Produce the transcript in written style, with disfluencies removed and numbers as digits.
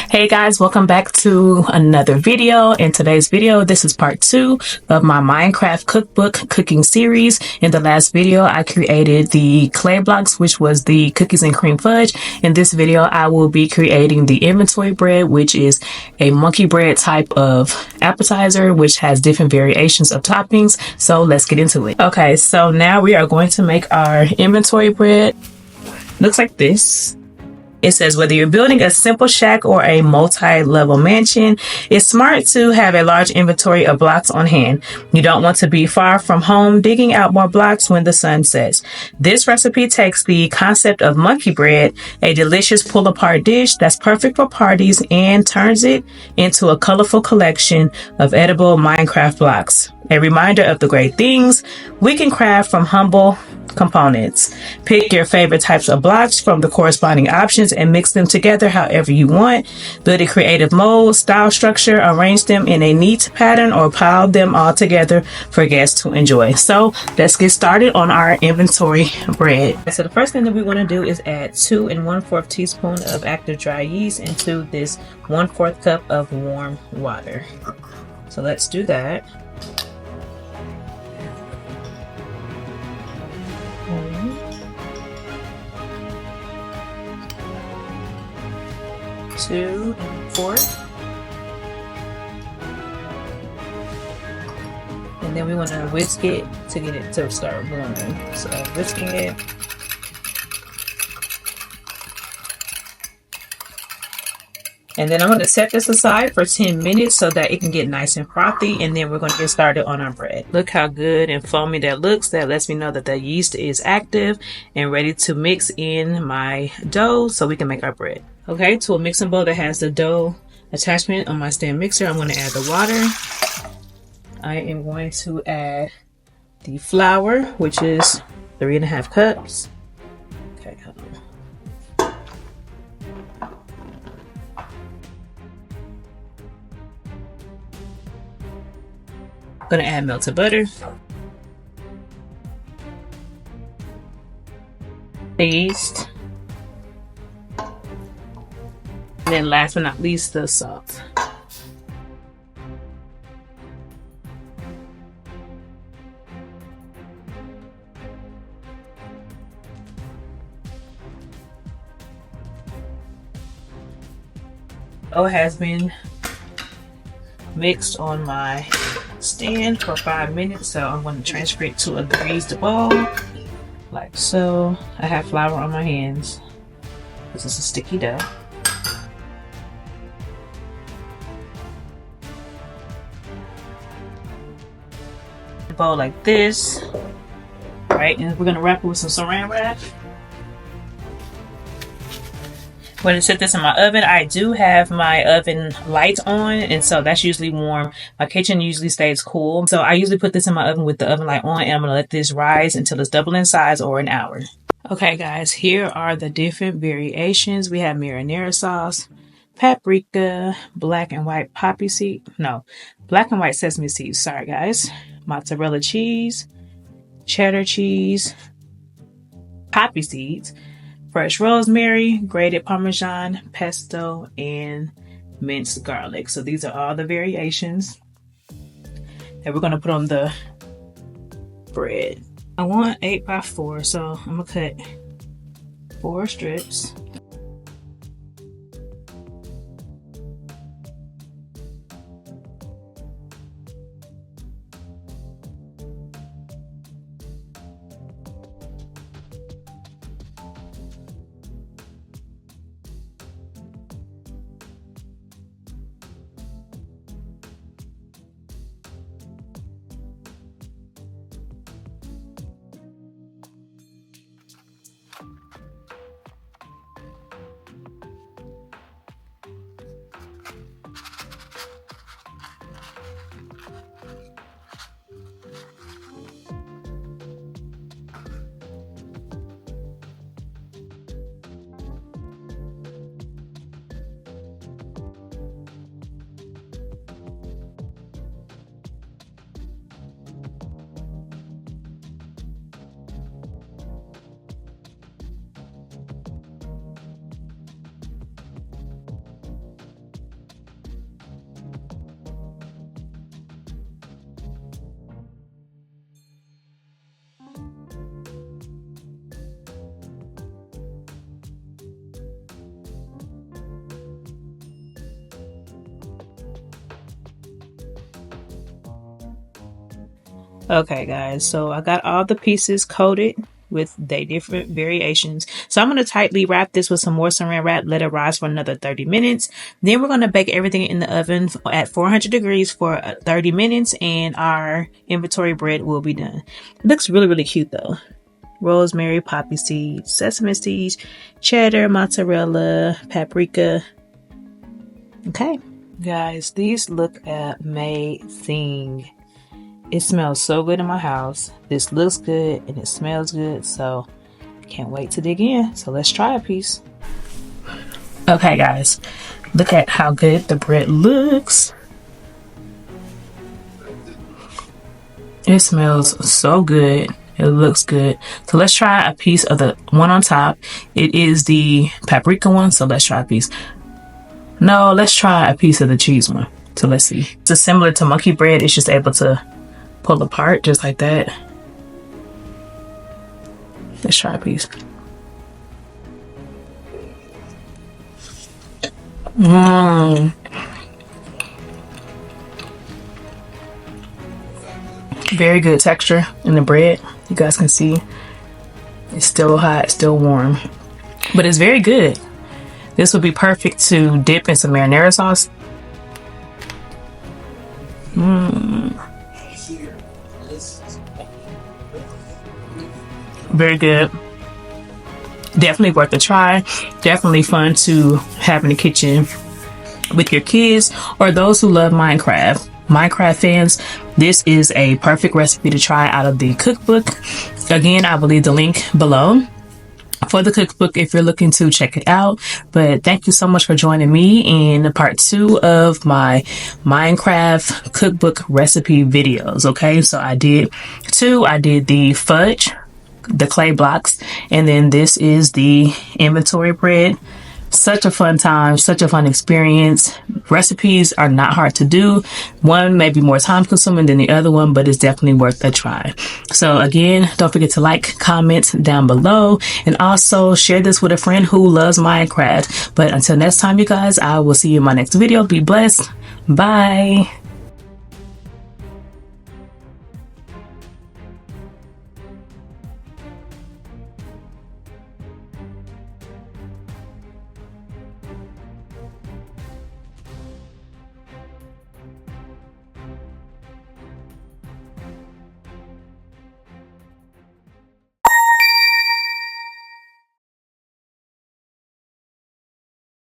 Hey guys, welcome back to another video. In today's video, this is part 2 of my Minecraft cookbook cooking series. In the last video, I created the clay blocks, which was the cookies and cream fudge. In this video, I will be creating the inventory bread, which is a monkey bread type of appetizer, which has different variations of toppings. So let's get into it. Okay, so now we are going to make our inventory bread. Looks like this. It says, whether you're building a simple shack or a multi-level mansion, it's smart to have a large inventory of blocks on hand. You don't want to be far from home digging out more blocks when the sun sets. This recipe takes the concept of monkey bread, a delicious pull-apart dish that's perfect for parties, and turns it into a colorful collection of edible Minecraft blocks. A reminder of the great things we can craft from humble components. Pick your favorite types of blocks from the corresponding options and mix them together however you want. Build a creative mold, style structure, arrange them in a neat pattern, or pile them all together for guests to enjoy. So let's get started on our inventory bread. So the first thing that we want to do is add 2 1/4 teaspoon of active dry yeast into this 1/4 cup of warm water. So let's do that. 2 1/4, and then we want to whisk it to get it to start blooming. So whisking it. And then I'm going to set this aside for 10 minutes so that it can get nice and frothy, and then we're going to get started on our bread. Look how good and foamy that looks. That lets me know that the yeast is active and ready to mix in my dough so we can make our bread. Okay, to a mixing bowl that has the dough attachment on my stand mixer, I'm going to add the water. I am going to add the flour, which is 3½ cups. Okay, hold on. I'm going to add melted butter, the yeast, and then last but not least, the salt. Dough has been mixed on my stand for 5 minutes, so I'm going to transfer it to a greased bowl like so. I have flour on my hands because it's a sticky dough. Bowl like this, right? And we're going to wrap it with some saran wrap. I'm going to set this in my oven. I do have my oven light on, and so that's usually warm. My kitchen usually stays cool, so I usually put this in my oven with the oven light on, and I'm going to let this rise until it's double in size, or an hour. Okay guys, here are the different variations. We have marinara sauce, paprika, black and white sesame seeds, sorry guys, mozzarella cheese, cheddar cheese, poppy seeds, fresh rosemary, grated Parmesan, pesto, and minced garlic. So these are all the variations that we're going to put on the bread. I want 8 by 4, so I'm going to cut 4 strips. Okay guys, so I got all the pieces coated with their different variations. So I'm going to tightly wrap this with some more saran wrap, let it rise for another 30 minutes. Then we're going to bake everything in the oven at 400 degrees for 30 minutes and our inventory bread will be done. It looks really, really cute though. Rosemary, poppy seeds, sesame seeds, cheddar, mozzarella, paprika. Okay. Guys, these look amazing. It smells so good in my house. This looks good and it smells good, so can't wait to dig in. So let's try a piece. Okay guys, look at how good the bread looks. It smells so good. It looks good. So let's try a piece of the one on top. It is the paprika one, so let's try a piece. No, let's try a piece of the cheese one. So let's see. It's similar to monkey bread. It's just able to pull apart just like that. Let's try a piece. Very good texture in the bread. You guys can see it's still hot, still warm, but it's very good. This would be perfect to dip in some marinara sauce. Very good. Definitely worth a try. Definitely fun to have in the kitchen with your kids or those who love Minecraft. Minecraft fans, this is a perfect recipe to try out of the cookbook. Again, I will leave the link below for the cookbook if you're looking to check it out. But thank you so much for joining me in part 2 of my Minecraft cookbook recipe videos. Okay, so I did 2. I did the fudge, the clay blocks, and then this is the inventory bread. Such a fun time, such a fun experience. Recipes are not hard to do. One may be more time consuming than the other one, but it's definitely worth a try. So again, don't forget to like, comment down below, and also share this with a friend who loves Minecraft. But until next time, you guys, I will see you in my next video. Be blessed. Bye.